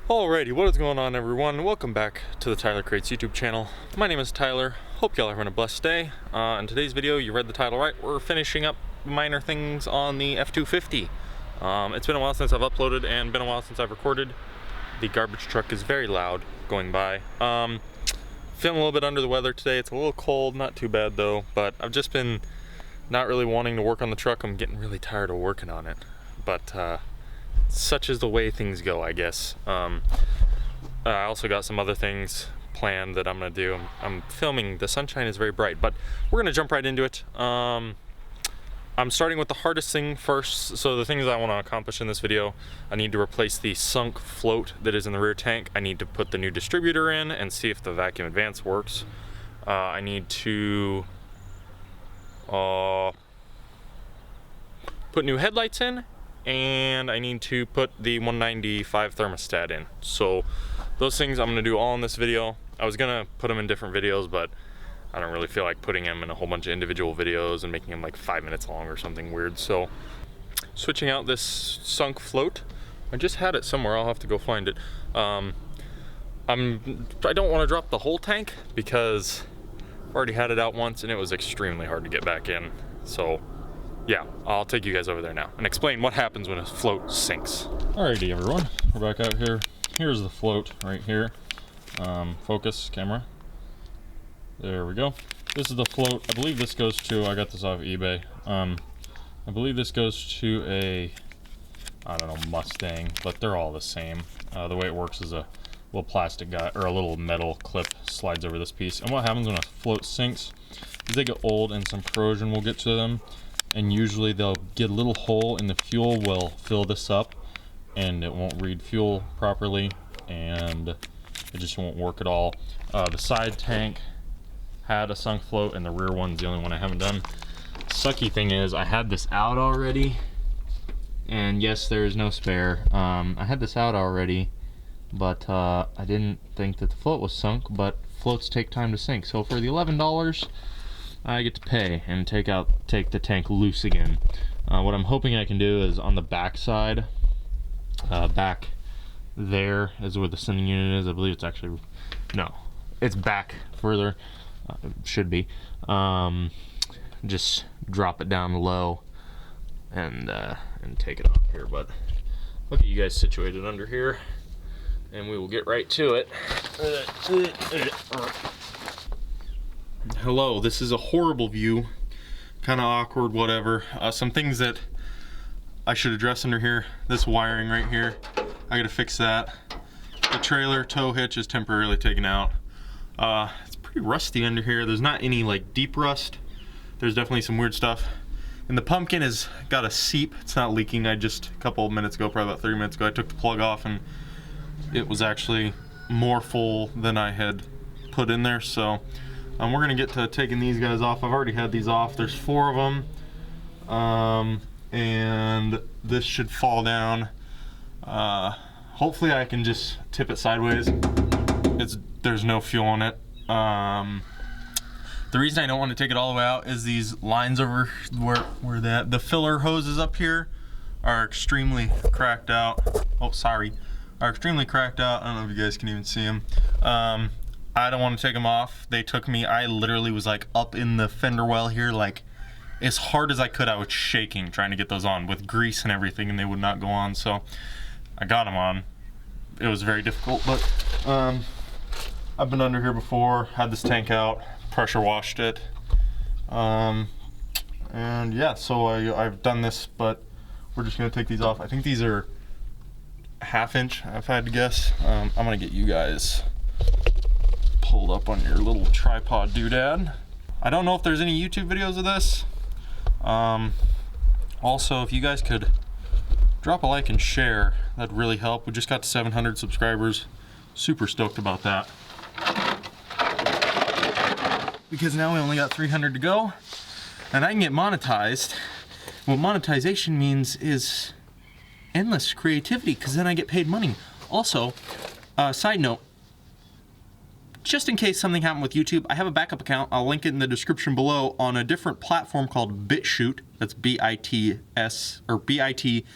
Alrighty, what is going on, everyone? Welcome back to the Tyler Crates YouTube channel. My name is Tyler. Hope y'all are having a blessed day. In today's video, you read the title right, we're finishing up minor things on the F250. It's been a while since I've uploaded and been a while since I've recorded. The garbage truck is very loud going by. Feeling a little bit under the weather today. It's a little cold, not too bad though, but I've just been not really wanting to work on the truck. I'm getting really tired of working on it, but such is the way things go, I guess. I also got some other things planned that I'm gonna do. I'm filming. The sunshine is very bright, but we're gonna jump right into it. I'm starting with the hardest thing first. So the things I want to accomplish in this video, I need to replace the sunk float that is in the rear tank. I need to put the new distributor in and see if the vacuum advance works. I need to put new headlights in, and I need to put the 195 thermostat in. So those things I'm gonna do all in this video. I was gonna put them in different videos, but I don't really feel like putting them in a whole bunch of individual videos and making them like 5 minutes long or something weird. So switching out this sunk float. I just had it somewhere, I'll have to go find it. I don't wanna drop the whole tank because I've already had it out once and it was extremely hard to get back in. So yeah, I'll take you guys over there now and explain what happens when a float sinks. Alrighty everyone, we're back out here. Here's the float right here. Focus, camera. There we go. This is the float. I believe this goes to, I got this off eBay. I believe this goes to a, I don't know, Mustang, but they're all the same. The way it works is a little plastic guy, or a little metal clip slides over this piece. And what happens when a float sinks is they get old and some corrosion will get to them. And usually they'll get a little hole in the fuel, will fill this up and it won't read fuel properly and it just won't work at all. The side tank had a sunk float and the rear one's the only one I haven't done. Sucky thing is I had this out already, and yes, there is no spare. I had this out already, but I didn't think that the float was sunk, but floats take time to sink. So for the $11 I get to pay and take the tank loose again. What I'm hoping I can do is on the back side, back there is where the sending unit is. I believe it's actually, no, it's back further, should be. Just drop it down low and take it off here. But look at you guys situated under here, and we will get right to it. Hello, this is a horrible view, kind of awkward, whatever. Some things that I should address under here. This wiring right here, I gotta fix that. The trailer tow hitch is temporarily taken out. It's pretty rusty under here. There's not any like deep rust. There's definitely some weird stuff. And the pumpkin has got a seep. It's not leaking. I just, a couple of minutes ago, probably about 30 minutes ago, I took the plug off and it was actually more full than I had put in there. So we're gonna get to taking these guys off. I've already had these off. There's 4 of them, and this should fall down. Hopefully I can just tip it sideways. There's no fuel in it. The reason I don't want to take it all the way out is these lines over where the filler hoses up here are extremely cracked out. Oh, sorry, are extremely cracked out. I don't know if you guys can even see them. I don't want to take them off. They took me, I literally was like up in the fender well here, like as hard as I could. I was shaking trying to get those on with grease and everything, and they would not go on. So I got them on. It was very difficult, but I've been under here before, had this tank out, pressure washed it. And yeah, so I've done this, but we're just gonna take these off. I think these are 1/2 inch, if I had to guess. I'm gonna get you guys pulled up on your little tripod doodad. I don't know if there's any YouTube videos of this. Also, if you guys could drop a like and share, that'd really help. We just got to 700 subscribers. Super stoked about that. Because now we only got 300 to go, and I can get monetized. What monetization means is endless creativity, because then I get paid money. Also, side note, just in case something happened with YouTube, I have a backup account. I'll link it in the description below on a different platform called BitChute. That's B-I-T-S or B-I-T-C-H-U-U-T.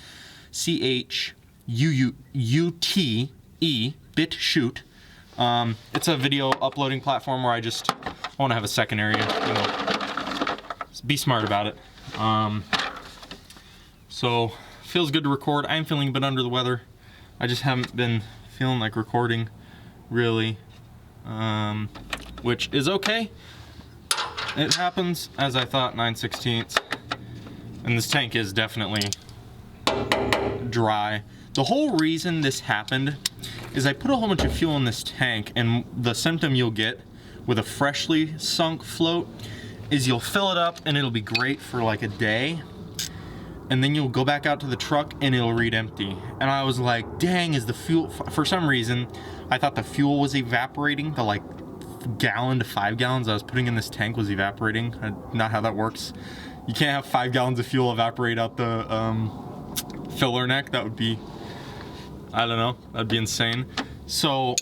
BitChute. It's a video uploading platform where I want to have a secondary, be smart about it. So feels good to record. I'm feeling a bit under the weather. I just haven't been feeling like recording really, which is okay. It happens, as I thought, 9/16. And this tank is definitely dry. The whole reason this happened is I put a whole bunch of fuel in this tank, and the symptom you'll get with a freshly sunk float is you'll fill it up and it'll be great for like a day, and then you'll go back out to the truck and it'll read empty. And I was like, dang, is the fuel, for some reason I thought the fuel was evaporating. The like gallon to 5 gallons I was putting in this tank was evaporating. Not how that works. You can't have 5 gallons of fuel evaporate out the filler neck. That would be, I don't know, that'd be insane. So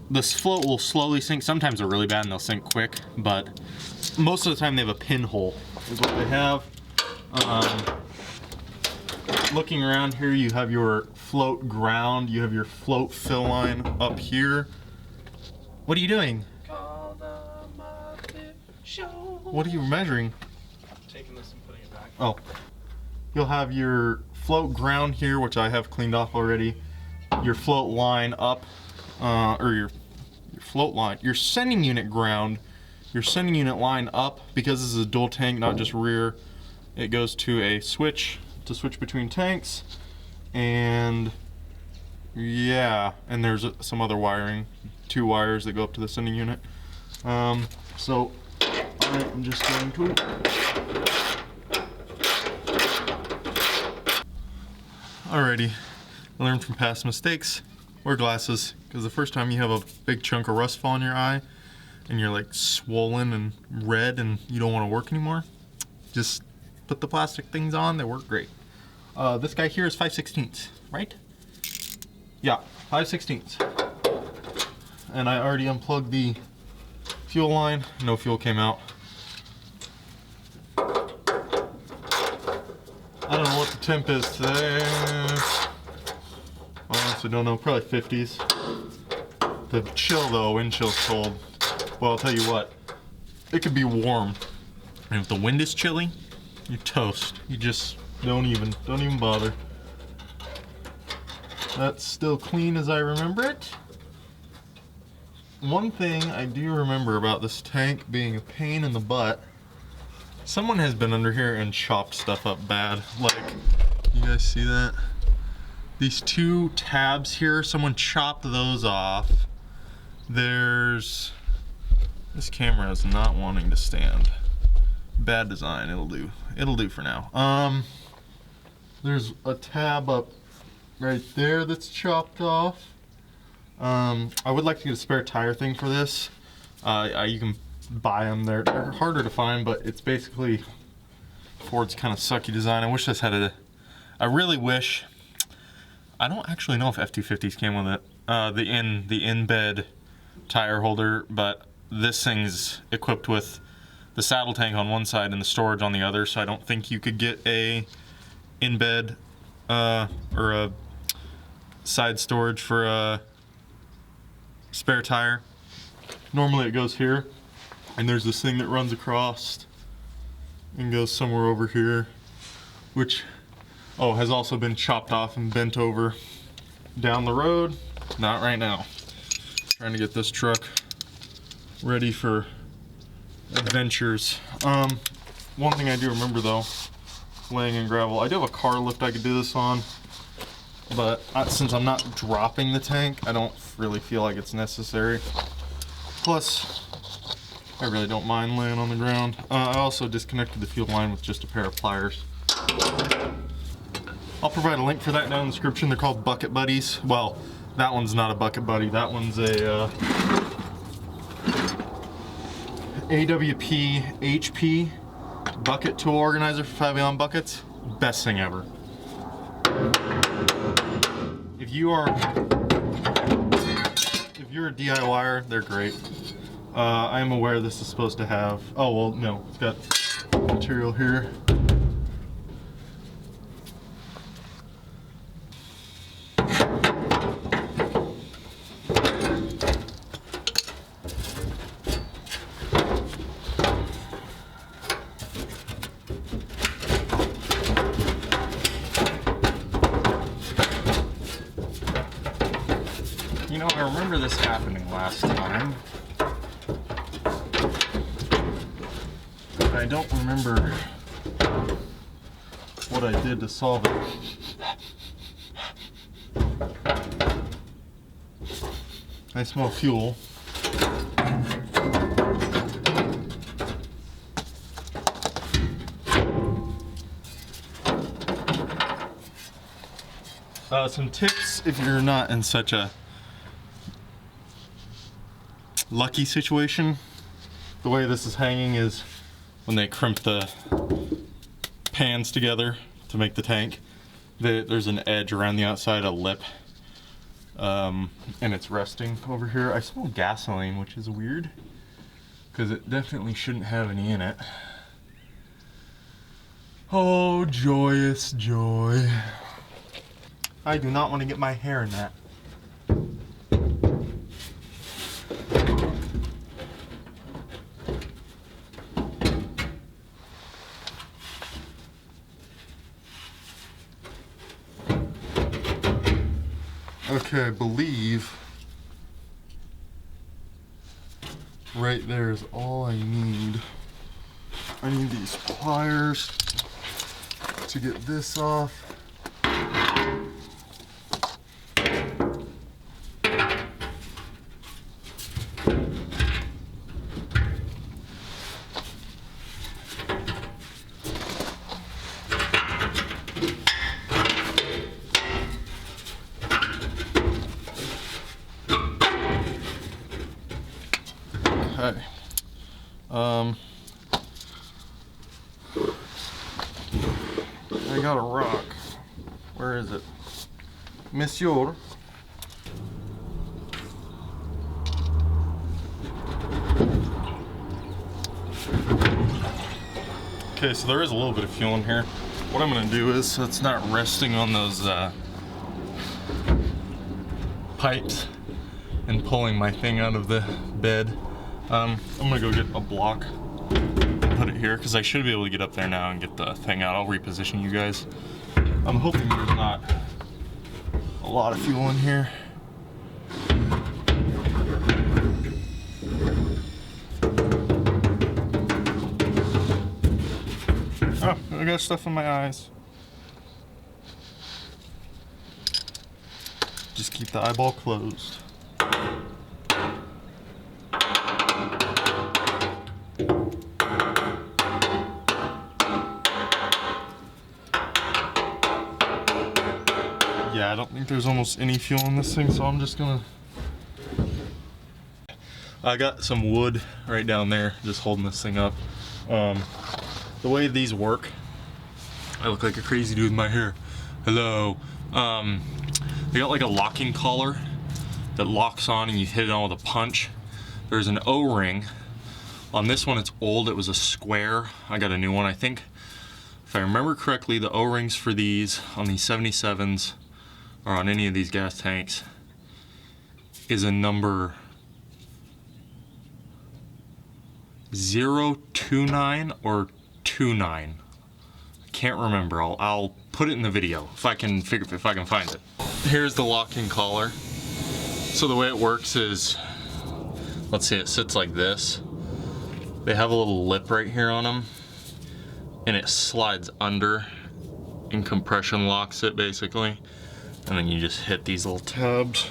this float will slowly sink. Sometimes they're really bad and they'll sink quick, but most of the time they have a pinhole is what they have. Looking around here, you have your float ground, you have your float fill line up here. What are you doing? What are you measuring? Taking this and putting it back. Oh. You'll have your float ground here, which I have cleaned off already. Your float line up, or your float line, your sending unit ground, your sending unit line up, because this is a dual tank, not just rear. It goes to a switch to switch between tanks, and yeah, and there's some other wiring, 2 wires that go up to the sending unit. So I'm just going to alrighty, I learned from past mistakes. Wear glasses, because the first time you have a big chunk of rust fall in your eye and you're like swollen and red and you don't want to work anymore, just put the plastic things on. They work great. This guy here is 5/16, right? Yeah, 5/16. And I already unplugged the fuel line. No fuel came out. I don't know what the temp is today. I honestly don't know, probably 50s. The chill though, wind chill's cold. Well, I'll tell you what, it could be warm. And if the wind is chilly, you're toast. You just don't even bother. That's still clean as I remember it. One thing I do remember about this tank being a pain in the butt, someone has been under here and chopped stuff up bad. Like, you guys see that? These 2 tabs here, someone chopped those off. This camera is not wanting to stand. Bad design, it'll do for now. There's a tab up right there that's chopped off. I would like to get a spare tire thing for this. You can buy them. They're harder to find, but it's basically Ford's kind of sucky design. I wish this had I really wish. I don't actually know if F250s came with it. The in-bed tire holder, but this thing's equipped with the saddle tank on one side and the storage on the other, so I don't think you could get a in-bed or a side storage for a spare tire. Normally it goes here, and there's this thing that runs across and goes somewhere over here, which has also been chopped off and bent over down the road. Not right now. Trying to get this truck ready for adventures. One thing I do remember though, laying in gravel, I do have a car lift I could do this on, but since I'm not dropping the tank, I don't really feel like it's necessary. Plus, I really don't mind laying on the ground. I also disconnected the fuel line with just a pair of pliers. I'll provide a link for that down in the description. They're called Bucket Buddies. Well, that one's not a Bucket Buddy. That one's a AWP HP bucket tool organizer for 5-gallon buckets. Best thing ever. If you're a DIYer, they're great. I am aware this is supposed to have, oh well, no, it's got material here. You know, I remember this happening last time. But I don't remember what I did to solve it. I smell fuel. Some tips if you're not in such a lucky situation. The way this is hanging is when they crimp the pans together to make the tank, there's an edge around the outside, a lip, and it's resting over here. I smell gasoline, which is weird because it definitely shouldn't have any in it. Oh, joyous joy. I do not want to get my hair in that. Okay, I believe right there is all I need. I need these pliers to get this off. Okay. I got a rock. Where is it? Monsieur. Okay, so there is a little bit of fuel in here. What I'm gonna do is, so it's not resting on those pipes and pulling my thing out of the bed, I'm gonna go get a block and put it here because I should be able to get up there now and get the thing out. I'll reposition you guys. I'm hoping there's not a lot of fuel in here. Oh, I got stuff in my eyes. Just keep the eyeball closed. Yeah, I don't think there's almost any fuel in this thing, so I'm just gonna... I got some wood right down there, just holding this thing up. The way these work, I look like a crazy dude with my hair. Hello. They got like a locking collar that locks on and you hit it on with a punch. There's an O-ring. On this one, it's old, it was a square. I got a new one, I think. If I remember correctly, the O-rings for these, on these 77s, or on any of these gas tanks, is a number 029 or 29. I can't remember. I'll put it in the video if I can find it. Here's the locking collar. So the way it works is, let's see, it sits like this. They have a little lip right here on them, and it slides under and compression locks it basically. And then you just hit these little tabs.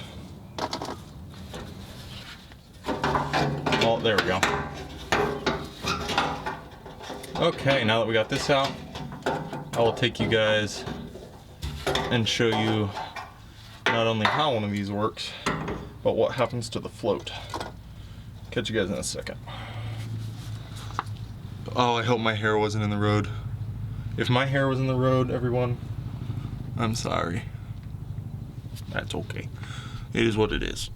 Oh, there we go. Okay, now that we got this out, I will take you guys and show you not only how one of these works, but what happens to the float. Catch you guys in a second. Oh, I hope my hair wasn't in the road. If my hair was in the road, everyone, I'm sorry. That's okay. It is what it is.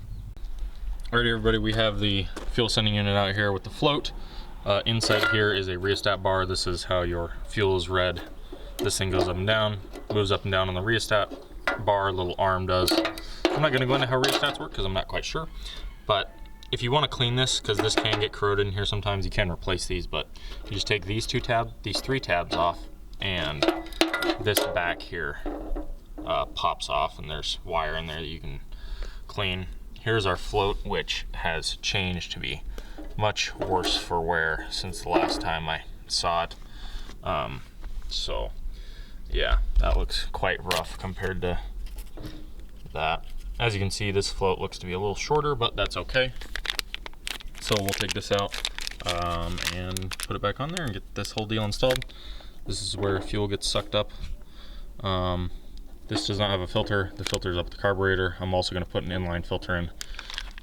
Alrighty, everybody, we have the fuel sending unit out here with the float. Inside here is a rheostat bar. This is how your fuel is read. This thing goes up and down, moves up and down on the rheostat bar, little arm does. I'm not gonna go into how rheostats work because I'm not quite sure. But if you wanna clean this, because this can get corroded in here sometimes, you can replace these, but you just take these three tabs off, and this back here pops off, and there's wire in there that you can clean. here's our float, which has changed to be much worse for wear since the last time I saw it. So yeah, that looks quite rough compared to that. As you can see, this float looks to be a little shorter, but that's okay. So we'll take this out and put it back on there and get this whole deal installed. This is where fuel gets sucked up. This does not have a filter. The filter's up the carburetor. I'm also going to put an inline filter in.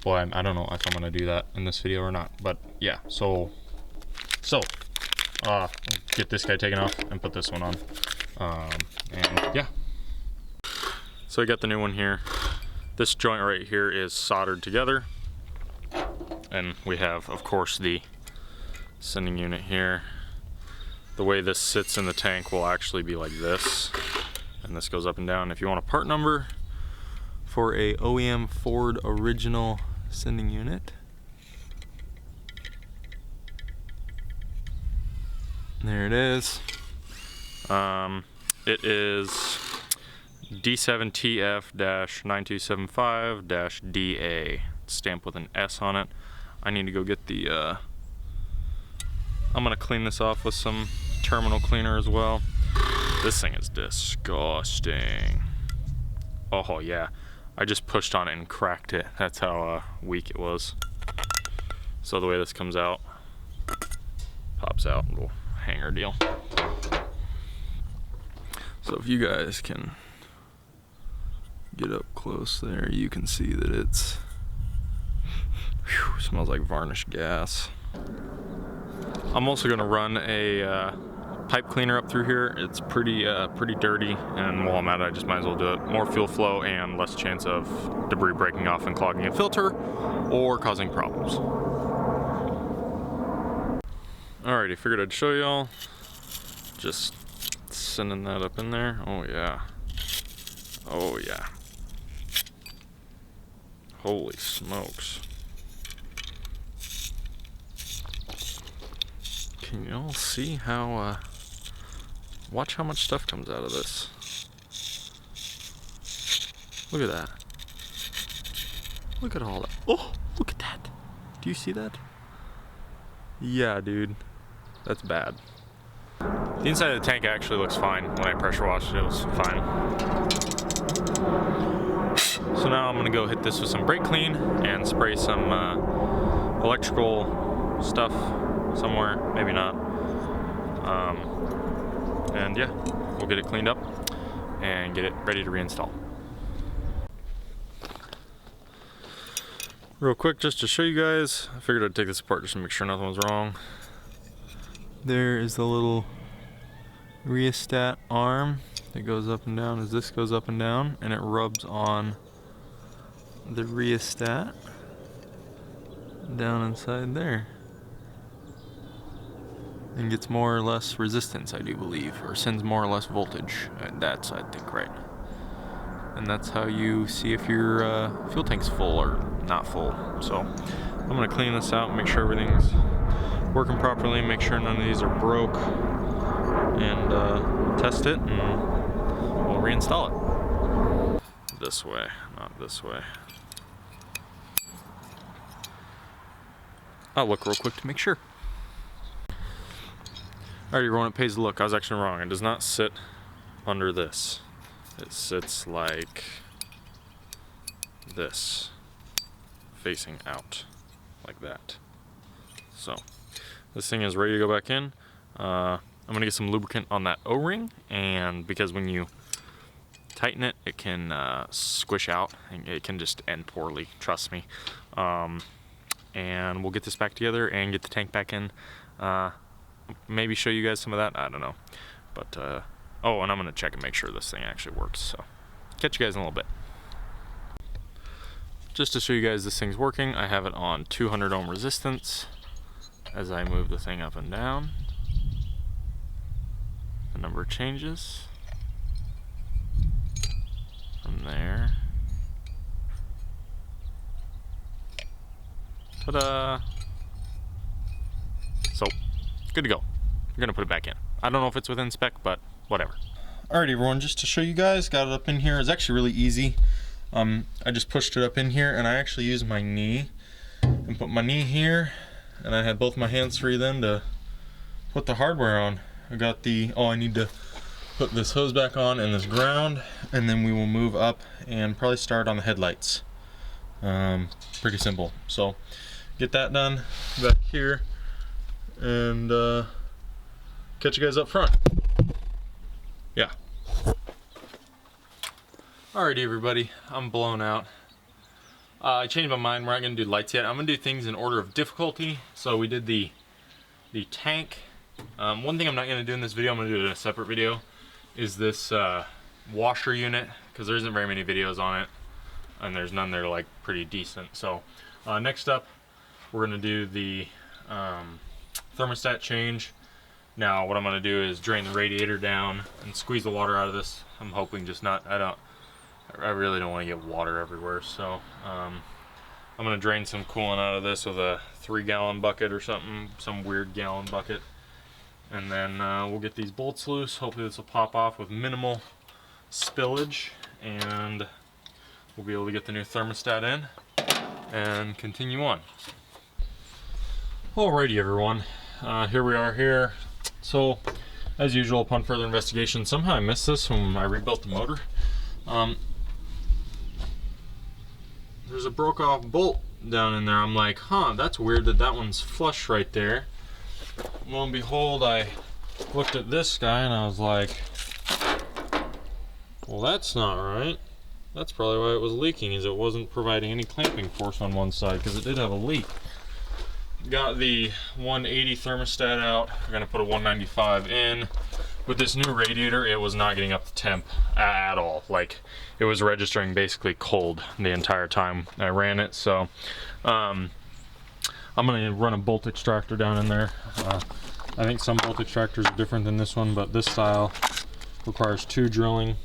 Well, I don't know if I'm going to do that in this video or not, but yeah. So get this guy taken off and put this one on. And yeah. So I got the new one here. This joint right here is soldered together. And we have, of course, the sending unit here. The way this sits in the tank will actually be like this. And this goes up and down. If you want a part number for a OEM Ford original sending unit, there it is. It is D7TF-9275-DA. It's stamped with an S on it. I need to go get the, I'm gonna clean this off with some terminal cleaner as well. This thing is disgusting. Oh yeah, I just pushed on it and cracked it. That's how weak it was. So the way this comes out, pops out, little hanger deal. So if you guys can get up close there, you can see that it's, whew, smells like varnished gas. I'm also gonna run a pipe cleaner up through here. It's pretty dirty, and while I'm at it, I just might as well do it. More fuel flow and less chance of debris breaking off and clogging a filter or causing problems. Alrighty, figured I'd show y'all. Just sending that up in there. Oh yeah. Oh yeah. Holy smokes. Can you all see how, watch how much stuff comes out of this. Look at that. Look at all that. Oh, look at that. Do you see that? Yeah, dude. That's bad. The inside of the tank actually looks fine. When I pressure washed it, it was fine. So now I'm gonna go hit this with some brake clean and spray some electrical stuff somewhere, maybe not. And yeah, we'll get it cleaned up and get it ready to reinstall. Real quick, just to show you guys, I figured I'd take this apart just to make sure nothing was wrong. There is the little rheostat arm that goes up and down as this goes up and down, and it rubs on the rheostat down inside there and gets more or less resistance, I do believe, or sends more or less voltage. That's, I think, right. And that's how you see if your fuel tank's full or not full. So I'm gonna clean this out, make sure everything's working properly, make sure none of these are broke, and test it, and we'll reinstall it. This way, not this way. I'll look real quick to make sure. Alright, everyone, it pays a look. I was actually wrong. It does not sit under this. It sits like this, facing out, like that. So, this thing is ready to go back in. I'm gonna get some lubricant on that O-ring, and because when you tighten it, it can squish out, and it can just end poorly, trust me. And we'll get this back together and get the tank back in. Maybe show you guys some of that, I don't know. But, oh, and I'm gonna check and make sure this thing actually works, so catch you guys in a little bit. Just to show you guys this thing's working, I have it on 200 ohm resistance as I move the thing up and down. The number changes from there. Ta-da! So, good to go. I'm gonna put it back in. I don't know if it's within spec, but whatever. Alright, everyone, just to show you guys, got it up in here. It's actually really easy. I just pushed it up in here, and I actually used my knee and put my knee here, and I had both my hands free then to put the hardware on. I got I need to put this hose back on and this ground, and then we will move up and probably start on the headlights. Pretty simple. So get that done back here, and catch you guys up front. Yeah. Alrighty everybody, I'm blown out. I changed my mind, we're not going to do lights yet. I'm going to do things in order of difficulty. So we did the tank. One thing I'm not going to do in this video, I'm going to do it in a separate video, is this washer unit, because there isn't very many videos on it, and there's none that are like pretty decent. So next up, we're going to do the thermostat change. Now what I'm going to do is drain the radiator down and squeeze the water out of this. I'm hoping just not, I really don't want to get water everywhere, so I'm going to drain some coolant out of this with a 3-gallon bucket or something, some weird gallon bucket. And then we'll get these bolts loose. Hopefully this will pop off with minimal spillage, and we'll be able to get the new thermostat in and continue on. Alrighty everyone, here we are here. So as usual, upon further investigation, somehow I missed this when I rebuilt the motor. There's a broke off bolt down in there. I'm like, huh, that's weird that one's flush right there. Lo and behold, I looked at this guy and I was like, well, that's not right. That's probably why it was leaking, is it wasn't providing any clamping force on one side, because it did have a leak. Got the 180 thermostat out. We're gonna put a 195 in. With this new radiator, it was not getting up to temp at all. Like, it was registering basically cold the entire time I ran it. So I'm gonna run a bolt extractor down in there. I think some bolt extractors are different than this one, but this style requires 2 drilling.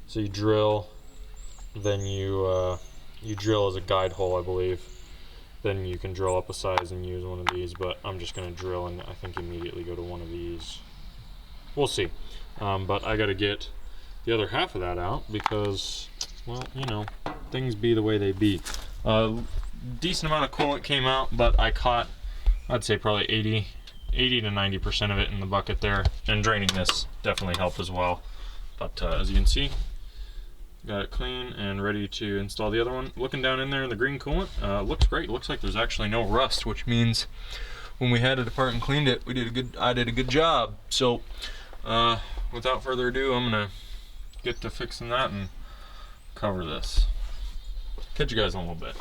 So you drill, then you drill as a guide hole, I believe. Then you can drill up a size and use one of these, but I'm just gonna drill and I think immediately go to one of these. We'll see. But I gotta get the other half of that out because, well, you know, things be the way they be. Decent amount of coolant came out, but I caught, I'd say probably 80 to 90% of it in the bucket there, and draining this definitely helped as well. But as you can see, got it clean and ready to install the other one. Looking down in there in the green coolant, looks great. Looks like there's actually no rust, which means when we had it apart and cleaned it, I did a good job. So without further ado, I'm gonna get to fixing that and cover this. Catch you guys in a little bit.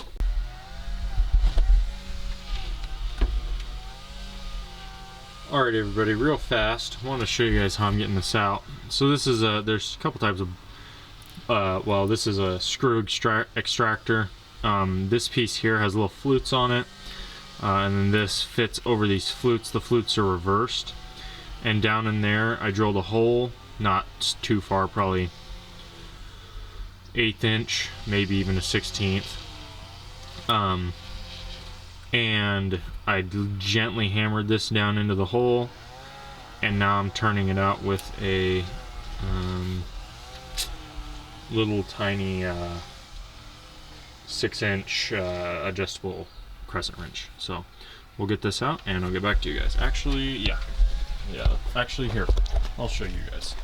Alright everybody, real fast, I want to show you guys how I'm getting this out. So this is there's a couple types of well, this is a screw extractor. This piece here has little flutes on it, and then this fits over these flutes. The flutes are reversed, and down in there I drilled a hole, not too far, probably 1/8 inch, maybe even a 1/16. And I gently hammered this down into the hole, and now I'm turning it out with a little tiny 6-inch adjustable crescent wrench. So we'll get this out and I'll get back to you guys. Actually, yeah, actually here, I'll show you guys.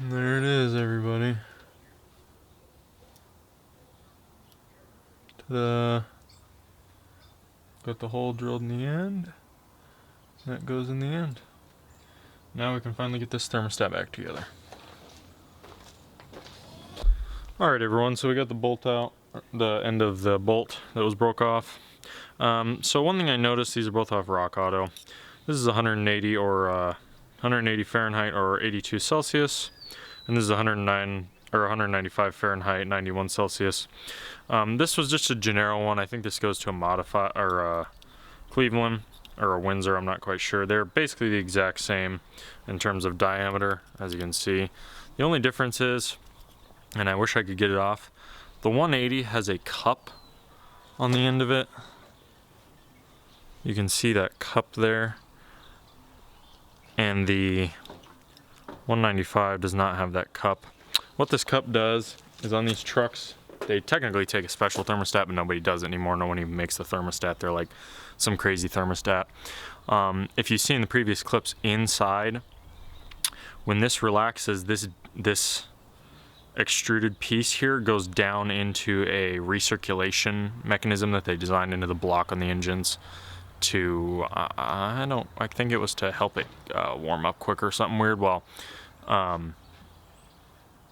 And there it is, everybody. Ta-da! Got the hole drilled in the end. That goes in the end. Now we can finally get this thermostat back together. Alright everyone, so we got the bolt out, the end of the bolt that was broke off. So one thing I noticed, these are both off Rock Auto. This is 180 or 180 Fahrenheit or 82 Celsius. And this is 109 or 195 Fahrenheit, 91 Celsius. This was just a generic one. I think this goes to a modify or a Cleveland or a Windsor. I'm not quite sure. They're basically the exact same in terms of diameter, as you can see. The only difference is, and I wish I could get it off, the 180 has a cup on the end of it. You can see that cup there, and the 195 does not have that cup. What this cup does is on these trucks, they technically take a special thermostat, but nobody does it anymore. No one even makes the thermostat. They're like some crazy thermostat. If you've seen the previous clips inside, when this relaxes, this extruded piece here goes down into a recirculation mechanism that they designed into the block on the engines to, I think it was to help it warm up quicker or something weird. Well,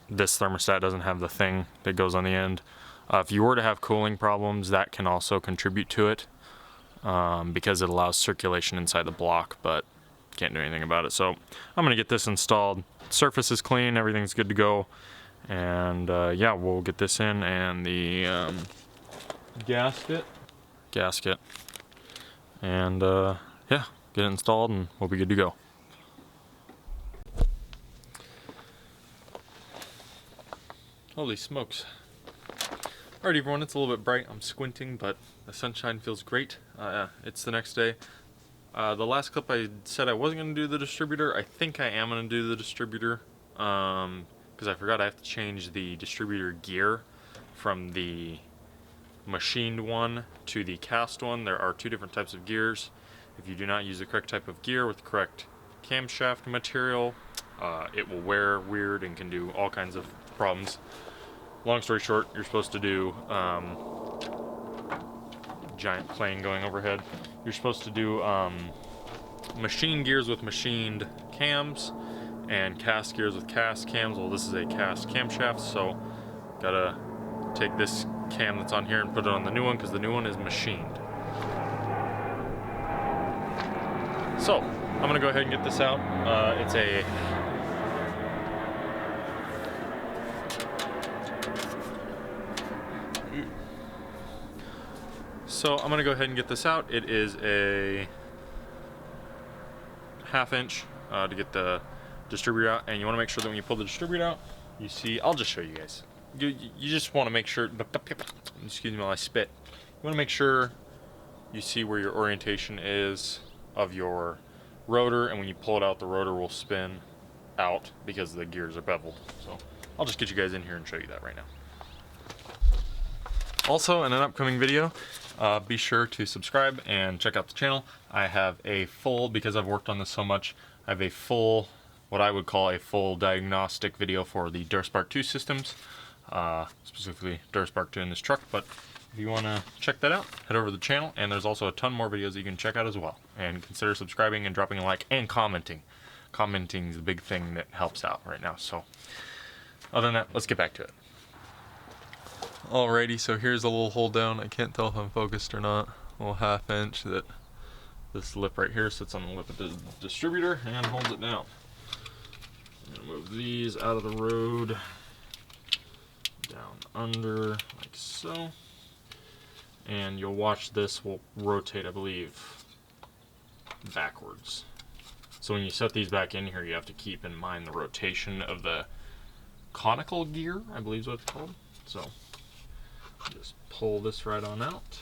this thermostat doesn't have the thing that goes on the end. If you were to have cooling problems, that can also contribute to it because it allows circulation inside the block, but can't do anything about it. So I'm gonna get this installed. Surface is clean, everything's good to go. And yeah, we'll get this in, and the gasket, and yeah, get it installed and we'll be good to go. Holy smokes. Alright everyone, it's a little bit bright, I'm squinting, but the sunshine feels great. It's the next day. The last clip I said I wasn't going to do the distributor. I think I am going to do the distributor, because I forgot I have to change the distributor gear from the machined one to the cast one. There are two different types of gears. If you do not use the correct type of gear with the correct camshaft material, it will wear weird and can do all kinds of problems. Long story short, you're supposed to do giant plane going overhead. You're supposed to do machined gears with machined cams and cast gears with cast cams. Well, this is a cast camshaft, so gotta take this cam that's on here and put it on the new one because the new one is machined. So I'm gonna go ahead and get this out. So I'm gonna go ahead and get this out. It is a 1/2 inch to get the distributor out, and you want to make sure that when you pull the distributor out, you see, I'll just show you guys. You just want to make sure, excuse me while I spit. You want to make sure you see where your orientation is of your rotor, and when you pull it out, the rotor will spin out because the gears are beveled. So I'll just get you guys in here and show you that right now. Also, in an upcoming video, be sure to subscribe and check out the channel. I have a full, because I've worked on this so much, I have a full, what I would call a full diagnostic video for the Durspark 2 systems, specifically Durspark 2 in this truck. But if you want to check that out, head over to the channel, and there's also a ton more videos that you can check out as well. And consider subscribing and dropping a like and commenting. Commenting is the big thing that helps out right now. So other than that, let's get back to it. Alrighty, so here's a little hold down. I can't tell if I'm focused or not. A little 1/2 inch that this lip right here sits on the lip of the distributor and holds it down. I'm gonna move these out of the road, down under like so, and you'll watch this will rotate, I believe, backwards. So when you set these back in here, you have to keep in mind the rotation of the conical gear, I believe is what it's called. So just pull this right on out,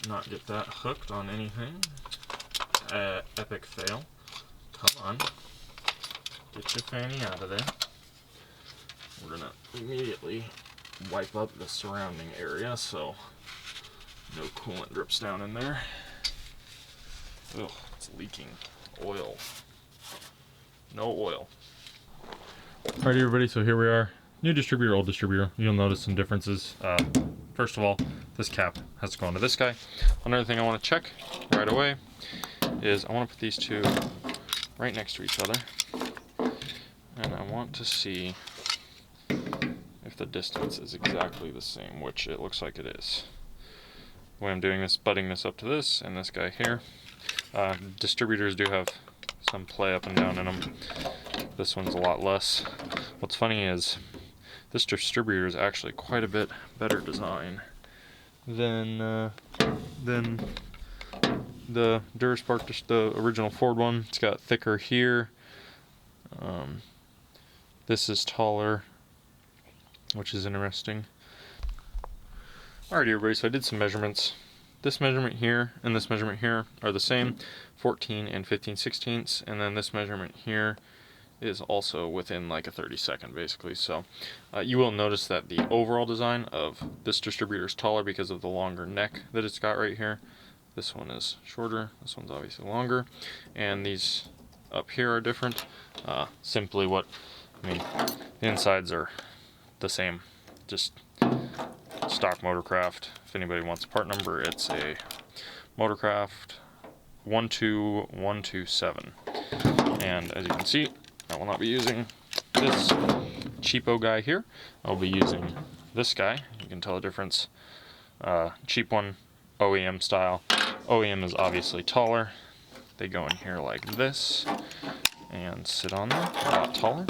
not get that hooked on anything. Epic fail. Come on, get your fanny out of there. We're gonna immediately wipe up the surrounding area so no coolant drips down in there. Ugh, it's leaking oil. No oil. Alright everybody, so here we are. New distributor, old distributor. You'll notice some differences. First of all, this cap has to go into this guy. Another thing I want to check right away is I want to put these two right next to each other, and I want to see if the distance is exactly the same, which it looks like it is. The way I'm doing this, butting this up to this and this guy here. Distributors do have some play up and down in them. This one's a lot less. What's funny is this distributor is actually quite a bit better design than the Durspark, the original Ford one. It's got thicker here. This is taller, which is interesting. Alrighty everybody, so I did some measurements. this measurement here and this measurement here are the same, 14 and 15/16, and then this measurement here is also within like a 32nd basically. So you will notice that the overall design of this distributor is taller because of the longer neck that it's got right here. This one is shorter, this one's obviously longer, and these up here are different. Simply what, I mean, the insides are the same, just stock Motorcraft. If anybody wants a part number, it's a Motorcraft 12127. And as you can see, I will not be using this cheapo guy here. I'll be using this guy. You can tell the difference. Cheap one, OEM style. OEM is obviously taller. They go in here like this and sit on there, a lot taller.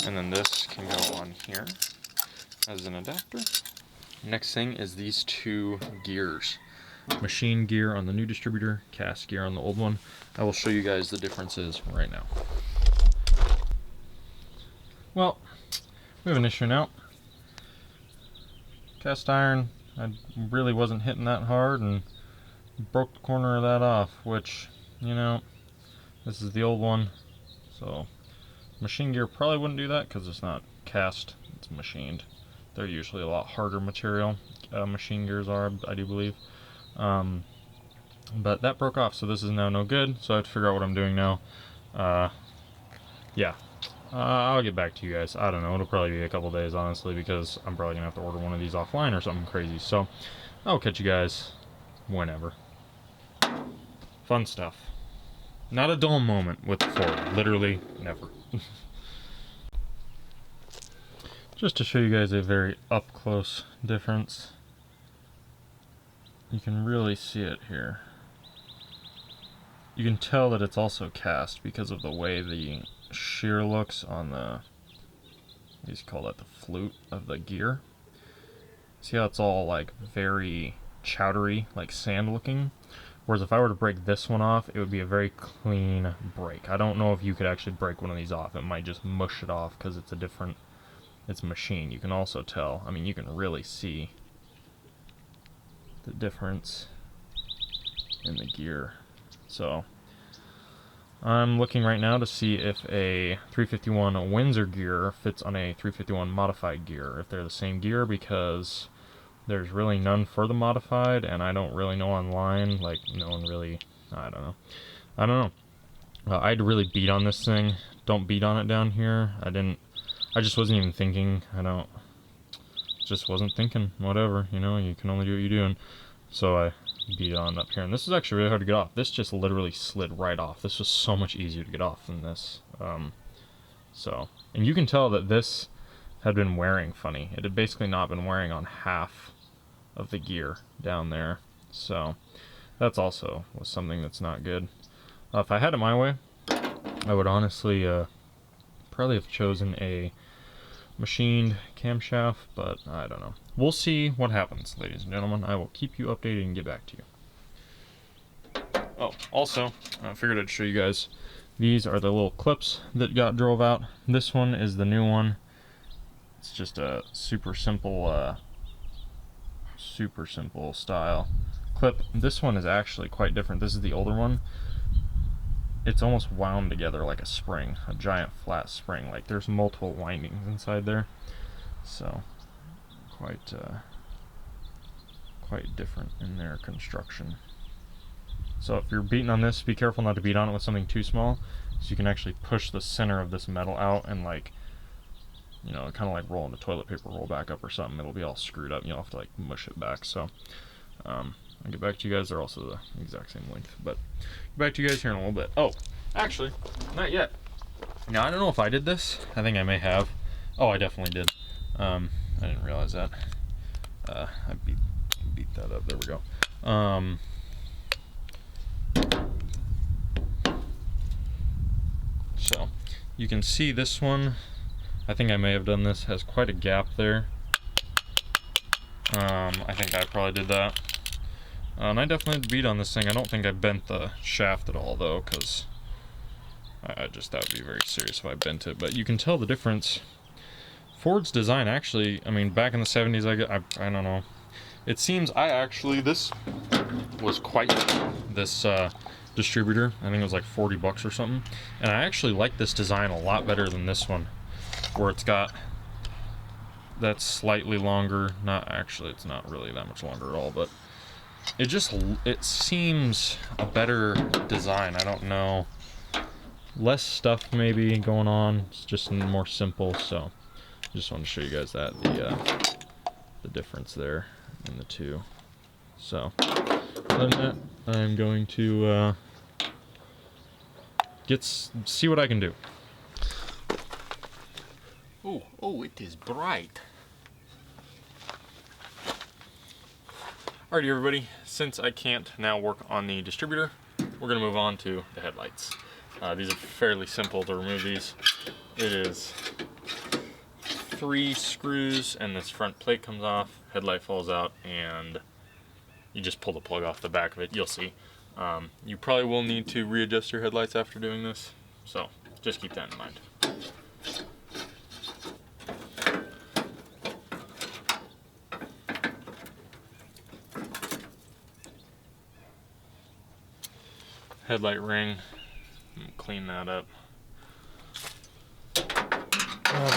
And then this can go on here as an adapter. Next thing is these two gears. Machine gear on the new distributor, cast gear on the old one. I will show you guys the differences right now. Well, we have an issue now. Cast iron, I really wasn't hitting that hard and broke the corner of that off, which, you know, this is the old one. So machine gear probably wouldn't do that because it's not cast, it's machined. They're usually a lot harder material. Machine gears are, I do believe. But that broke off, so this is now no good. So I have to figure out what I'm doing now. Yeah. I'll get back to you guys. I don't know. It'll probably be a couple days, honestly, because I'm probably going to have to order one of these offline or something crazy. So I'll catch you guys whenever. Fun stuff. Not a dull moment with the Ford. Literally never. Just to show you guys a very up-close difference. You can really see it here. You can tell that it's also cast because of the way the shear looks on the, I used to call that the flute of the gear. See how it's all like very chowdery, like sand looking? Whereas if I were to break this one off, it would be a very clean break. I don't know if you could actually break one of these off. It might just mush it off because it's a different, it's machine. You can also tell, I mean, you can really see the difference in the gear. So I'm looking right now to see if a 351 Windsor gear fits on a 351 modified gear, if they're the same gear, because there's really none for the modified, and I don't really know online, like no one really, I don't know. I'd really beat on this thing. Don't beat on it down here. I just wasn't even thinking. Just wasn't thinking. Whatever, you know, you can only do what you do. And so I beat it on up here. And this is actually really hard to get off. This just literally slid right off. This was so much easier to get off than this. And you can tell that this had been wearing funny. It had basically not been wearing on half of the gear down there. So that's also was something that's not good. If I had it my way, I would honestly probably have chosen a machined camshaft, but I don't know. We'll see what happens, ladies and gentlemen. I will keep you updated and get back to you. Oh, also, I figured I'd show you guys. These are the little clips that got drove out. This one is the new one. It's just a super simple style clip. This one is actually quite different. This is the older one. It's almost wound together like a spring, a giant flat spring. Like there's multiple windings inside there, so quite different in their construction. So if you're beating on this, be careful not to beat on it with something too small, so you can actually push the center of this metal out and, like, you know, kind of like rolling the toilet paper roll back up or something. It'll be all screwed up. You'll have to like mush it back. So I'll get back to you guys. They're also the exact same length, but get back to you guys here in a little bit. Oh, actually, not yet. Now I don't know if I did this. I think I may have. Oh, I definitely did. I didn't realize that. I beat that up. There we go. So you can see this one. I think I may have done this. Has quite a gap there. I think I probably did that. And I definitely had beat on this thing. I don't think I bent the shaft at all though, because that would be very serious if I bent it. But you can tell the difference. Ford's design actually, I mean, back in the 70s, I don't know. It seems this was quite this distributor. I think it was like 40 bucks or something. And I actually like this design a lot better than this one, where it's got that slightly longer, it's not really that much longer at all, but it seems a better design. I don't know. Less stuff maybe going on. It's just more simple, so just want to show you guys that the difference there in the two. So other than that, I'm going to see what I can do. Oh, it is bright. Alrighty, everybody. Since I can't now work on the distributor, we're gonna move on to the headlights. These are fairly simple to remove these. It is 3 screws and this front plate comes off, headlight falls out, and you just pull the plug off the back of it. You'll see. You probably will need to readjust your headlights after doing this, so just keep that in mind. Headlight ring, clean that up.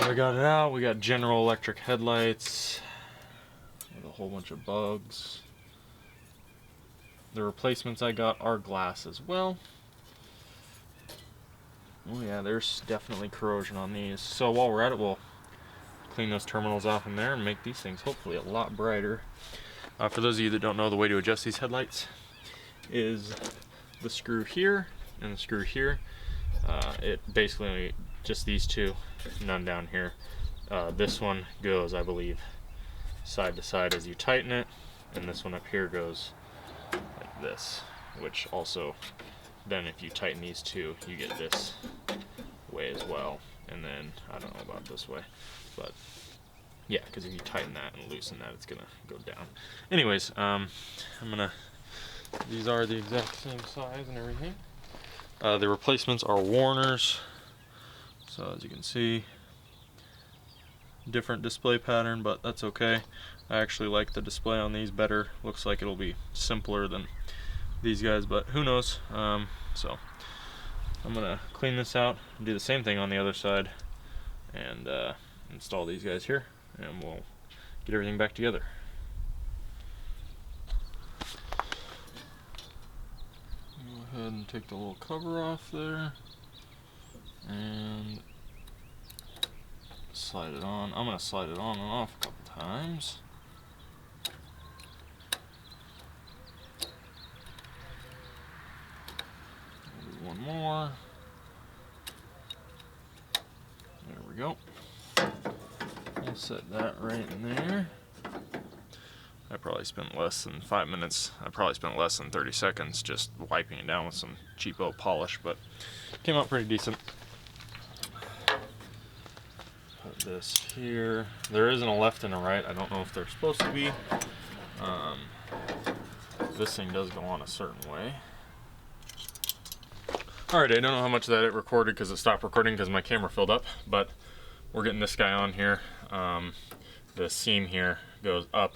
We got it out. We got General Electric headlights with a whole bunch of bugs. The replacements I got are glass as well. Oh yeah, there's definitely corrosion on these. So while we're at it, we'll clean those terminals off in there and make these things hopefully a lot brighter. For those of you that don't know, the way to adjust these headlights is the screw here and the screw here. It basically just these two, none down here. This one goes, I believe, side to side as you tighten it, and this one up here goes like this, which also then if you tighten these two, you get this way as well. And then I don't know about this way, but yeah, because if you tighten that and loosen that, it's gonna go down. Anyways, these are the exact same size and everything. The replacements are Warner's. So as you can see, different display pattern, but that's okay. I actually like the display on these better. Looks like it'll be simpler than these guys, but who knows. So I'm gonna clean this out, do the same thing on the other side, and install these guys here, and we'll get everything back together. Go ahead and take the little cover off there and slide it on. I'm gonna slide it on and off a couple times. We'll do one more. There we go. We'll set that right in there. I probably spent less than 5 minutes. I probably spent less than 30 seconds just wiping it down with some cheapo polish, but came out pretty decent. Put this here. There isn't a left and a right. I don't know if they're supposed to be. This thing does go on a certain way. Alright, I don't know how much of that it recorded because it stopped recording because my camera filled up, but we're getting this guy on here. The seam here goes up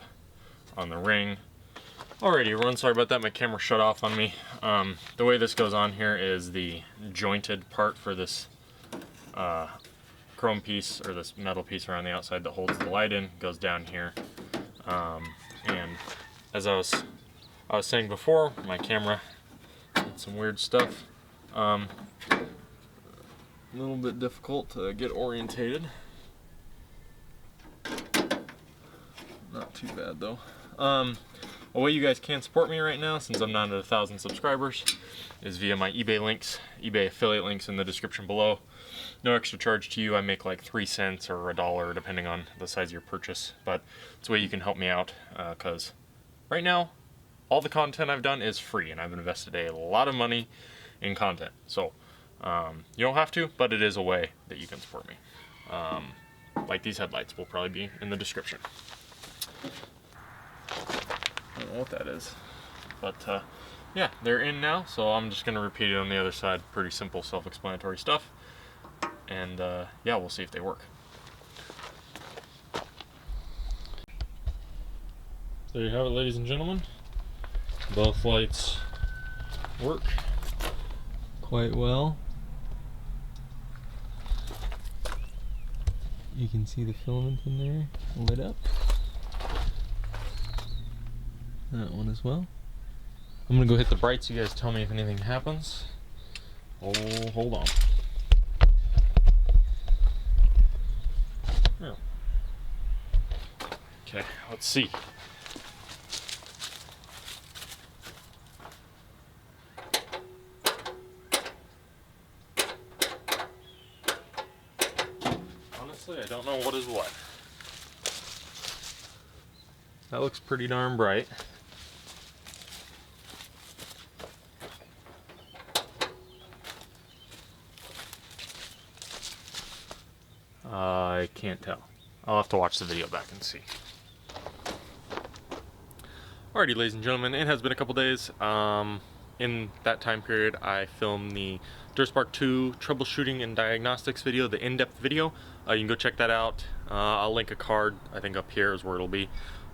on the ring. Alrighty, everyone, sorry about that, my camera shut off on me. The way this goes on here is the jointed part for this chrome piece, or this metal piece around the outside that holds the light in, goes down here. And as I was saying before, my camera did some weird stuff. A little bit difficult to get orientated. Not too bad though. A way you guys can support me right now, since I'm not at 1,000 subscribers, is via my eBay links, eBay affiliate links in the description below. No extra charge to you. I make like 3 cents or $1 depending on the size of your purchase, but it's a way you can help me out, because right now all the content I've done is free and I've invested a lot of money in content. So you don't have to, but it is a way that you can support me. Like these headlights will probably be in the description. I don't know what that is, but yeah, they're in now, so I'm just gonna repeat it on the other side. Pretty simple, self-explanatory stuff, and yeah, we'll see if they work. There you have it, ladies and gentlemen. Both lights work quite well. You can see the filament in there lit up. That one as well. I'm gonna go hit the brights. You guys tell me if anything happens. Oh, hold on. Oh. Okay, let's see. Honestly, I don't know what is what. That looks pretty darn bright. I can't tell. I'll have to watch the video back and see. Alrighty, ladies and gentlemen, it has been a couple days. In that time period, I filmed the DurSpark 2 troubleshooting and diagnostics video, the in-depth video. You can go check that out. I'll link a card, I think up here is where it'll be.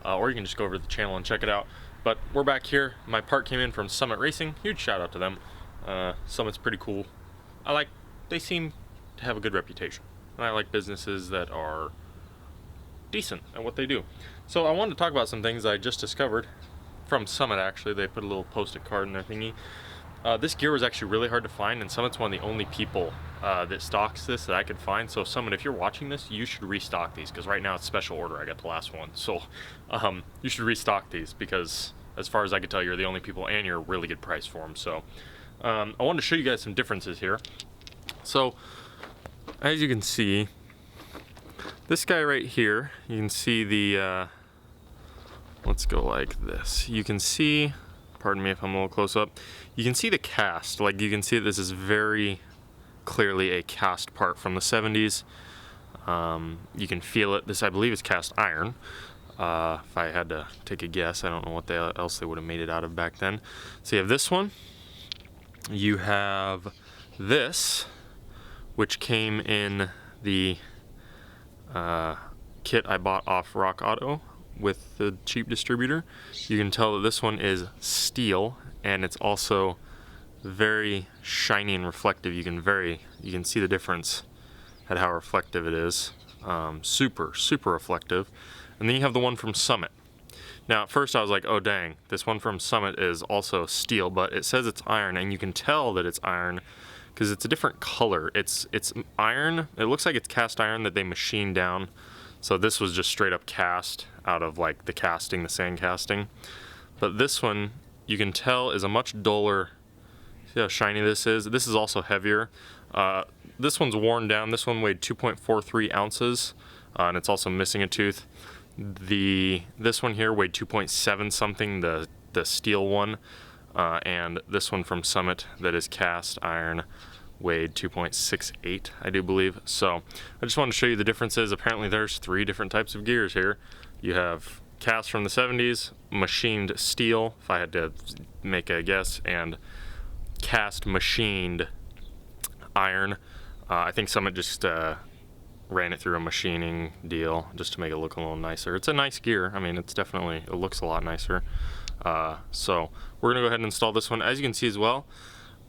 Or you can just go over to the channel and check it out. But we're back here. My part came in from Summit Racing. Huge shout out to them. Summit's pretty cool. They seem to have a good reputation. And I like businesses that are decent at what they do. So I wanted to talk about some things I just discovered from Summit. Actually, they put a little post-it card in their thingy. This gear was actually really hard to find, and Summit's one of the only people that stocks this that I could find. So Summit, if you're watching this, you should restock these, because right now it's special order. I got the last one, so you should restock these, because as far as I could tell, you're the only people, and you're a really good price for them. So I wanted to show you guys some differences here. So as you can see, this guy right here, you can see the let's go like this. You can see, pardon me if I'm a little close up, you can see the cast. Like, you can see this is very clearly a cast part from the 70s. You can feel it. This, I believe, is cast iron. If I had to take a guess, I don't know what else they would have made it out of back then. So you have this one. You have this, which came in the kit I bought off Rock Auto with the cheap distributor. You can tell that this one is steel, and it's also very shiny and reflective. You can see the difference at how reflective it is. Super reflective. And then you have the one from Summit. Now at first I was like, oh dang, this one from Summit is also steel, but it says it's iron, and you can tell that it's iron because it's a different color. It's iron. It looks like it's cast iron that they machined down. So this was just straight up cast out of like the casting, the sand casting. But this one, you can tell, is a much duller. See how shiny this is? This is also heavier. This one's worn down. This one weighed 2.43 ounces, and it's also missing a tooth. This one here weighed 2.7 something, the steel one, and this one from Summit that is cast iron weighed 2.68, I do believe. So I just wanted to show you the differences. Apparently there's 3 different types of gears here. You have cast from the 70s, machined steel, if I had to make a guess, and cast machined iron. I think Summit just ran it through a machining deal just to make it look a little nicer. It's a nice gear. I mean, it looks a lot nicer. So we're gonna go ahead and install this one. As you can see as well,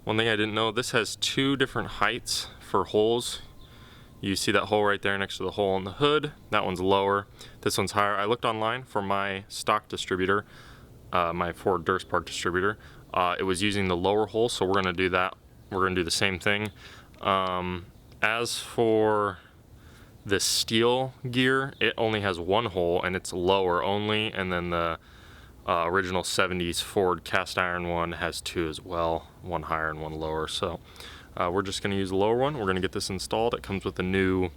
one thing I didn't know, this has 2 different heights for holes. You see that hole right there next to the hole in the hood. That one's lower. This one's higher. I looked online for my stock distributor, my Ford DurSpark distributor. It was using the lower hole, so we're gonna do that. We're gonna do the same thing. As for the steel gear, it only has 1 hole, and it's lower only, and then the original 70s Ford cast iron one has 2 as well, 1 higher and 1 lower. So we're just going to use the lower one. We're going to get this installed. It comes with a new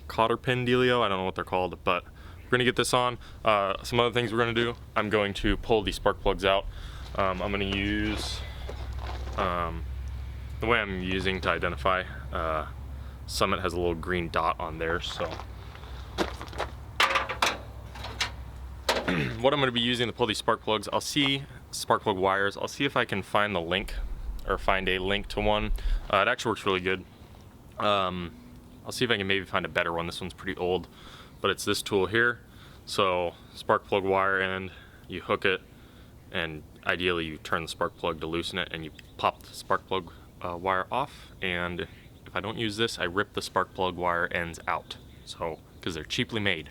cotter pin dealio. I don't know what they're called, but we're going to get this on. Some other things we're going to do, I'm going to pull these spark plugs out. I'm going to use the way I'm using to identify. Summit has a little green dot on there, so what I'm going to be using to pull these spark plugs, spark plug wires, I'll see if I can find the link, or find a link to one. It actually works really good. I'll see if I can maybe find a better one. This one's pretty old, but it's this tool here. So spark plug wire end, you hook it, and ideally you turn the spark plug to loosen it, and you pop the spark plug wire off. And if I don't use this, I rip the spark plug wire ends out, so because they're cheaply made,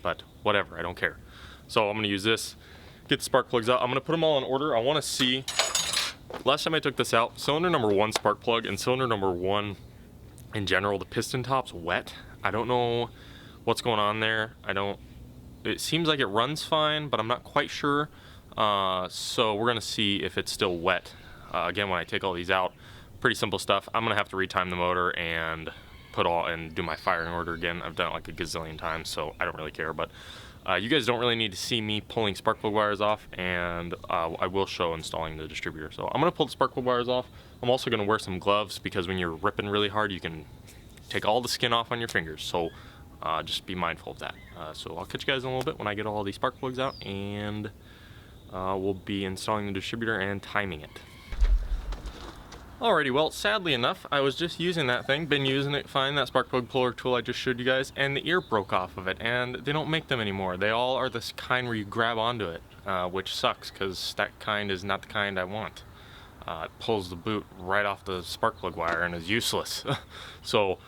but whatever, I don't care. So I'm gonna use this, get the spark plugs out. I'm gonna put them all in order. I want to see, last time I took this out, cylinder number 1 spark plug and cylinder number 1 in general, the piston top's wet. I don't know what's going on there. It seems like it runs fine, but I'm not quite sure. So we're gonna see if it's still wet. Again, when I take all these out, pretty simple stuff. I'm gonna have to retime the motor and do my firing order again. I've done it like a gazillion times, so I don't really care. But you guys don't really need to see me pulling spark plug wires off, and I will show installing the distributor. So I'm gonna pull the spark plug wires off. I'm also gonna wear some gloves because when you're ripping really hard, you can take all the skin off on your fingers. So just be mindful of that. So I'll catch you guys in a little bit when I get all these spark plugs out, and we'll be installing the distributor and timing it. Alrighty, well, sadly enough, I was just using that thing, been using it fine, that spark plug puller tool I just showed you guys, and the ear broke off of it, and they don't make them anymore. They all are this kind where you grab onto it, which sucks, because that kind is not the kind I want. It pulls the boot right off the spark plug wire and is useless. So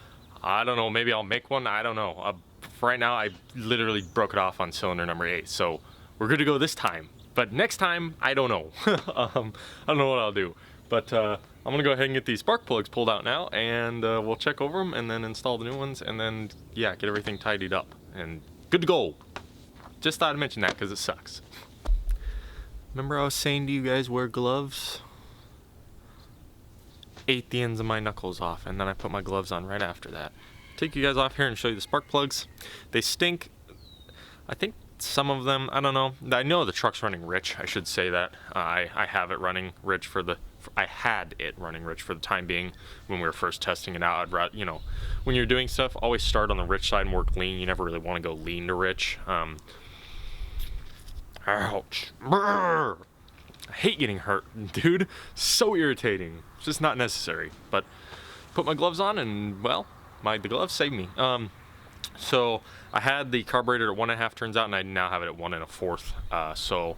I don't know, maybe I'll make one, I don't know. For right now, I literally broke it off on cylinder number 8, so we're good to go this time. But next time, I don't know. I don't know what I'll do. But I'm gonna go ahead and get these spark plugs pulled out now, and we'll check over them and then install the new ones, and then, yeah, get everything tidied up and good to go. Just thought I'd mention that because it sucks. Remember I was saying to you guys, wear gloves? Ate the ends of my knuckles off, and then I put my gloves on right after that. Take you guys off here and show you the spark plugs. They stink. I think some of them, I don't know. I know the truck's running rich, I should say that. I have it running rich I had it running rich for the time being when we were first testing it out. I'd rather, you know, when you're doing stuff, always start on the rich side and work lean. You never really want to go lean to rich. Ouch. Brrr. I hate getting hurt, dude. So irritating. It's just not necessary. But put my gloves on, and well, the gloves saved me. So I had the carburetor at 1.5 turns out, and I now have it at 1 1/4. So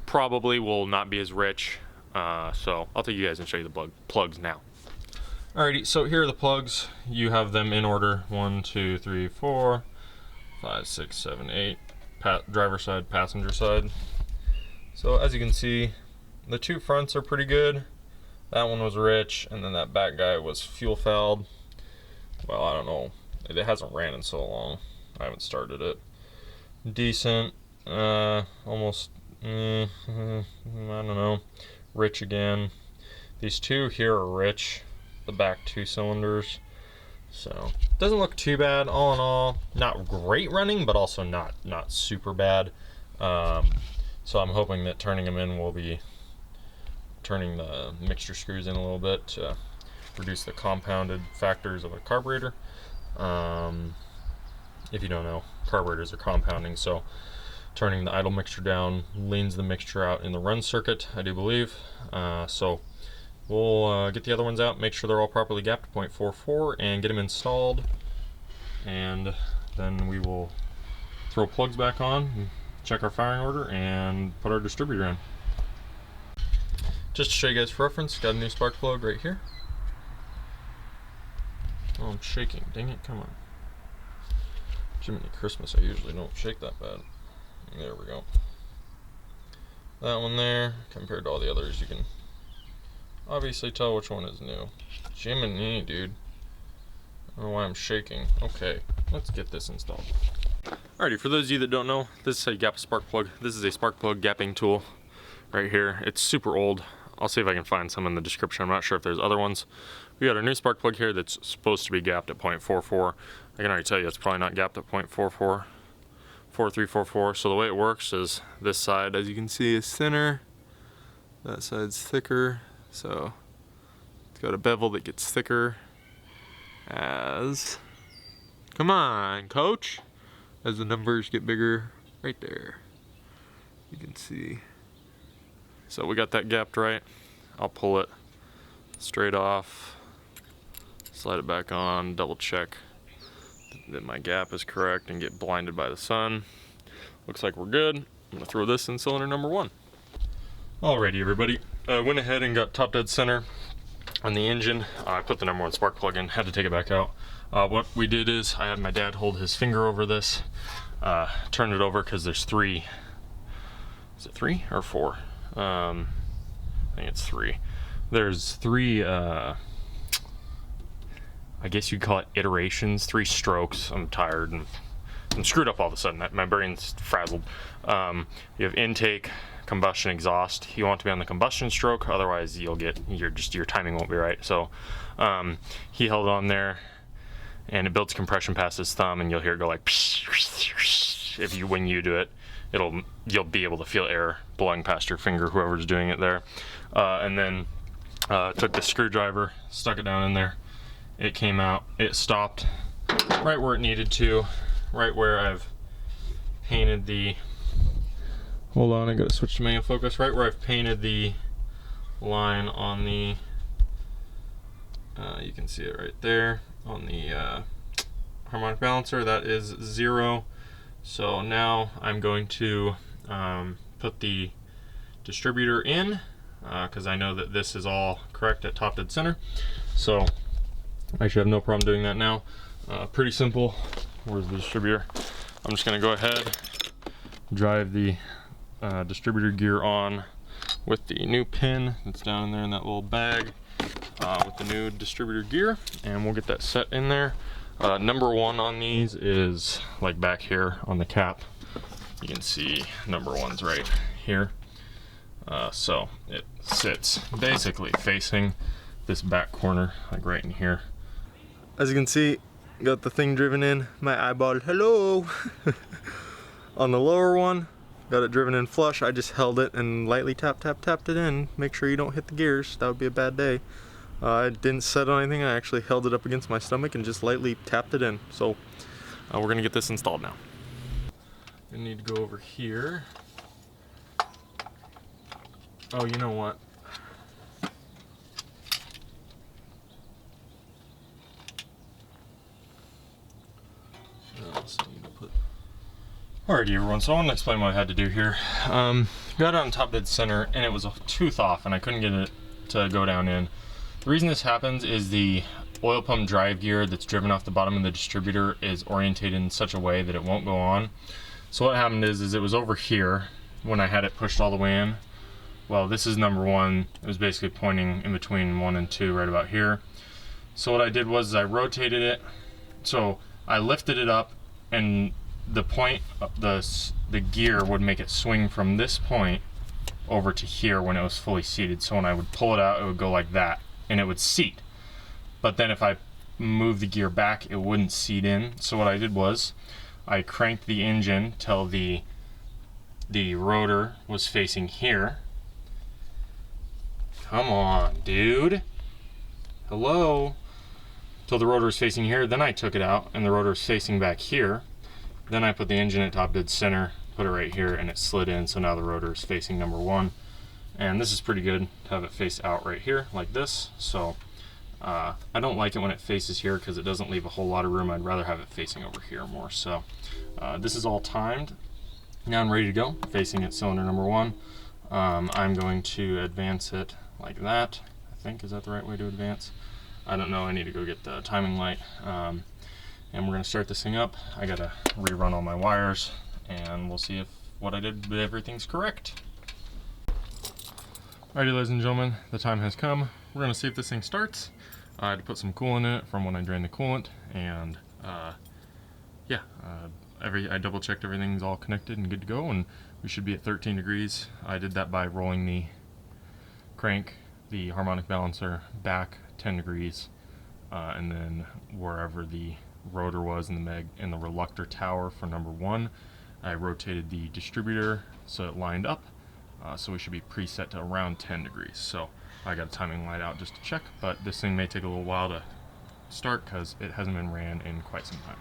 probably will not be as rich. So I'll take you guys and show you the plugs now. Alrighty, so here are the plugs. You have them in order: 1, 2, 3, 4, 5, 6, 7, 8. Driver side, passenger side. So as you can see, the 2 fronts are pretty good. That one was rich, and then that back guy was fuel fouled. Well, I don't know. It hasn't ran in so long. I haven't started it. Decent. Almost. I don't know. Rich again. These 2 here are rich. The back 2 cylinders. So doesn't look too bad. All in all, not great running, but also not super bad. So I'm hoping that turning them in will be turning the mixture screws in a little bit to reduce the compounded factors of a carburetor. If you don't know, carburetors are compounding, so turning the idle mixture down leans the mixture out in the run circuit, I do believe. So we'll get the other ones out, make sure they're all properly gapped to 0.44, and get them installed, and then we will throw plugs back on, check our firing order, and put our distributor in. Just to show you guys for reference, got a new spark plug right here. Oh, I'm shaking, dang it, come on. Jiminy Christmas, I usually don't shake that bad. There we go. That one there, compared to all the others, you can obviously tell which one is new. Jiminy, dude. I don't know why I'm shaking. Okay, let's get this installed. Alrighty, for those of you that don't know, this is how you gap a spark plug. This is a spark plug gapping tool right here. It's super old. I'll see if I can find some in the description. I'm not sure if there's other ones. We got our new spark plug here that's supposed to be gapped at 0.44. I can already tell you it's probably not gapped at 0.44. 4344. So the way it works is this side, as you can see, is thinner. That side's thicker. So it's got a bevel that gets thicker as, come on, coach, as the numbers get bigger. Right there, you can see. So we got that gapped right. I'll pull it straight off, slide it back on, double check that my gap is correct and get blinded by the sun. Looks like we're good. I'm gonna throw this in cylinder number 1. Alrighty, everybody. I went ahead and got top dead center on the engine. I put the number 1 spark plug in, had to take it back out. What we did is I had my dad hold his finger over this, turn it over because there's 3. Is it 3 or 4? I think it's 3. There's 3, I guess you'd call it iterations, 3 strokes. I'm tired and I'm screwed up all of a sudden. My brain's frazzled. You have intake, combustion, exhaust. You want to be on the combustion stroke, otherwise you'll get your timing won't be right. So he held on there, and it builds compression past his thumb, and you'll hear it go like when you do it, you'll be able to feel air blowing past your finger, whoever's doing it there. And then took the screwdriver, stuck it down in there. It came out. It stopped right where it needed to, right where I've painted the. Hold on, I gotta switch to manual focus. Right where I've painted the line on the. You can see it right there on the harmonic balancer. That is 0. So now I'm going to put the distributor in because I know that this is all correct at top dead center. So I should have no problem doing that now. Pretty simple. Where's the distributor? I'm just gonna go ahead, drive the distributor gear on with the new pin that's down there in that little bag with the new distributor gear, and we'll get that set in there. Number 1 on these is like back here on the cap. You can see number 1's right here. So it sits basically facing this back corner, like right in here. As you can see, got the thing driven in. My eyeball, hello! On the lower one, got it driven in flush. I just held it and lightly tapped it in. Make sure you don't hit the gears. That would be a bad day. I didn't set on anything. I actually held it up against my stomach and just lightly tapped it in. So we're gonna get this installed now. I need to go over here. Oh, you know what? Alrighty, everyone, so I want to explain what I had to do here. Got it on top dead center, and it was a tooth off, and I couldn't get it to go down in. The reason this happens is the oil pump drive gear that's driven off the bottom of the distributor is orientated in such a way that it won't go on. So what happened is it was over here when I had it pushed all the way in. Well, this is number 1. It was basically pointing in between 1 and 2, right about here. So what I did was I rotated it. So I lifted it up, and the point of the gear would make it swing from this point over to here when it was fully seated. So when I would pull it out, it would go like that, and it would seat. But then if I move the gear back, it wouldn't seat in. So what I did was I cranked the engine till the rotor was facing here. Come on, dude. Hello. Till the rotor is facing here. Then I took it out, and the rotor is facing back here. Then I put the engine at top dead center, put it right here, and it slid in. So now the rotor is facing number 1. And this is pretty good to have it face out right here like this. So I don't like it when it faces here because it doesn't leave a whole lot of room. I'd rather have it facing over here more. So this is all timed. Now I'm ready to go, facing at cylinder number 1. I'm going to advance it like that. I think, is that the right way to advance? I don't know, I need to go get the timing light. And we're gonna start this thing up. I gotta rerun all my wires, and we'll see if what I did, everything's correct. Alrighty, ladies and gentlemen, the time has come. We're gonna see if this thing starts. I had to put some coolant in it from when I drained the coolant, and yeah, I double checked everything's all connected and good to go, and we should be at 13 degrees. I did that by rolling the crank, the harmonic balancer back 10 degrees, and then wherever the rotor was in the reluctor tower for number 1, I rotated the distributor so it lined up, so we should be preset to around 10 degrees. So I got a timing light out just to check, but this thing may take a little while to start because it hasn't been ran in quite some time.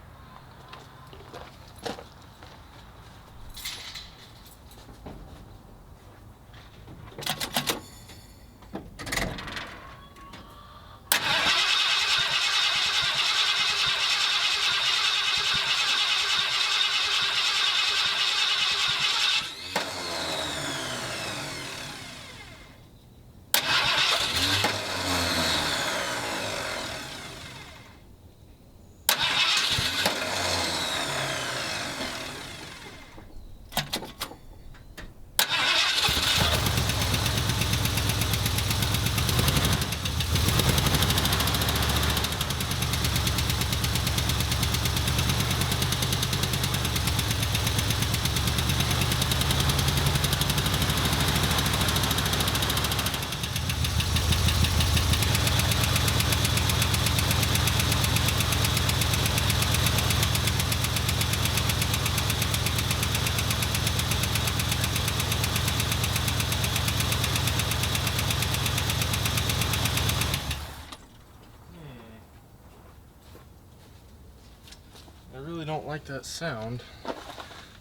don't like that sound.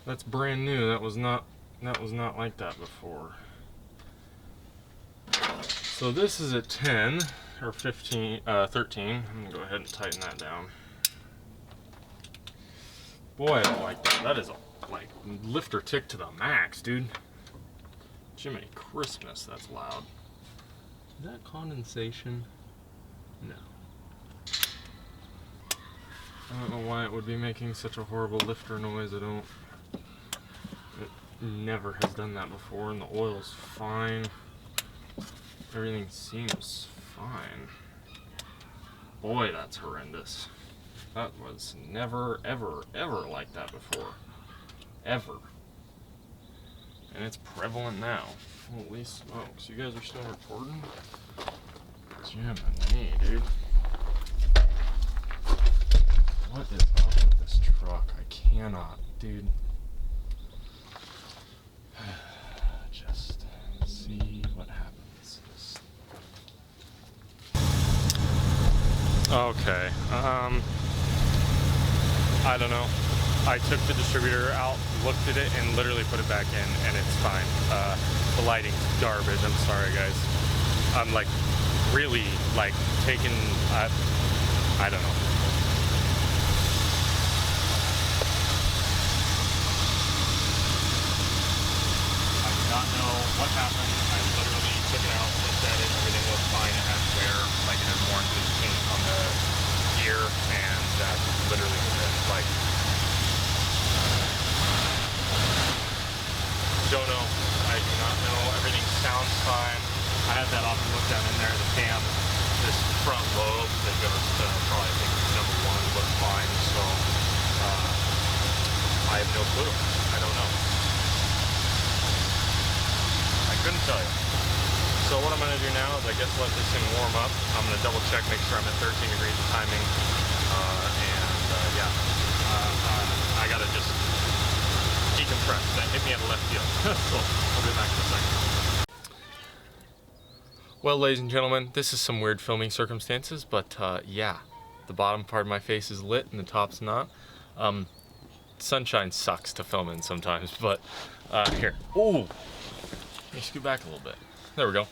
That's brand new. That was not like that before. So this is at 10 or 15, 13. I'm gonna go ahead and tighten that down. Boy, I don't like that. That is a like lifter tick to the max, dude. Jiminy Christmas, that's loud. Is that condensation? No. I don't know why it would be making such a horrible lifter noise. It never has done that before, and the oil's fine. Everything seems fine. Boy, that's horrendous. That was never, ever, ever like that before. Ever. And it's prevalent now. Holy smokes, you guys are still recording? Jiminy, dude. What is up with this truck? I cannot, dude. Just see what happens. Okay, I don't know. I took the distributor out, looked at it, and literally put it back in, and it's fine. The lighting's garbage. I'm sorry, guys. I'm like really like taking. I don't know. I do not know what happened. I literally took it out, looked at it, everything was fine. It had wear, like it had worn through the paint on the gear, and that literally was it. Like. Don't know. I do not know. Everything sounds fine. I had that often look down in there. The cam, this front lobe that goes to probably I think number 1 looks fine. So I have no clue. I don't know. I couldn't tell you. So what I'm going to do now is I guess let this thing warm up. I'm going to double check, make sure I'm at 13 degrees of timing. Yeah. I got to just decompress. That hit me at a left field. So I'll be back in a second. Well, ladies and gentlemen, this is some weird filming circumstances, but yeah, the bottom part of my face is lit and the top's not. Sunshine sucks to film in sometimes, but here. Ooh, let me scoot back a little bit. There we go.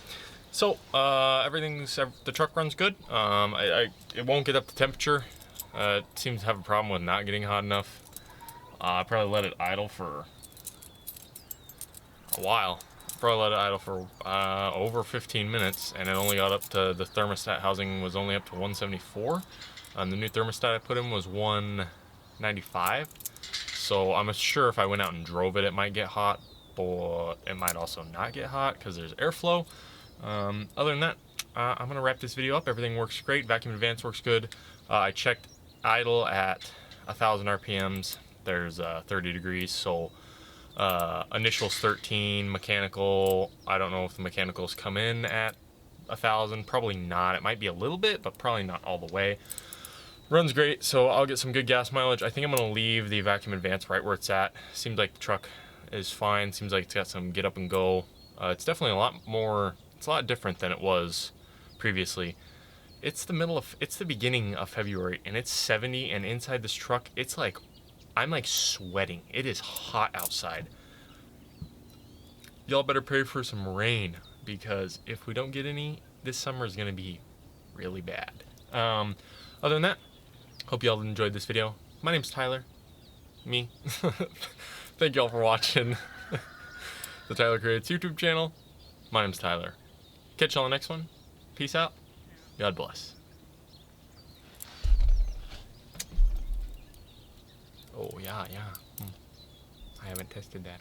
So the truck runs good. It won't get up to temperature. It seems to have a problem with not getting hot enough. I probably let it idle for a while. Probably let it idle for over 15 minutes, and it only got up to, the thermostat housing was only up to 174. The new thermostat I put in was 195. So I'm sure if I went out and drove it, it might get hot, but it might also not get hot because there's airflow. Other than that, I'm gonna wrap this video up. Everything works great. Vacuum advance works good. I checked idle at 1,000 RPMs. There's 30 degrees, so initial's 13, mechanical, I don't know if the mechanicals come in at 1,000, probably not. It might be a little bit, but probably not all the way. Runs great, so I'll get some good gas mileage. I think I'm gonna leave the vacuum advance right where it's at. Seems like the truck is fine. Seems like it's got some get up and go. It's definitely it's a lot different than it was previously. It's the beginning of February, and it's 70, and inside this truck, it's like, I'm like sweating. It is hot outside. Y'all better pray for some rain, because if we don't get any, this summer is gonna be really bad. Other than that, hope y'all enjoyed this video. My name's Tyler. Me. Thank y'all for watching the Tyler Creates YouTube channel. My name's Tyler. Catch y'all on the next one. Peace out. God bless. Oh, yeah. I haven't tested that.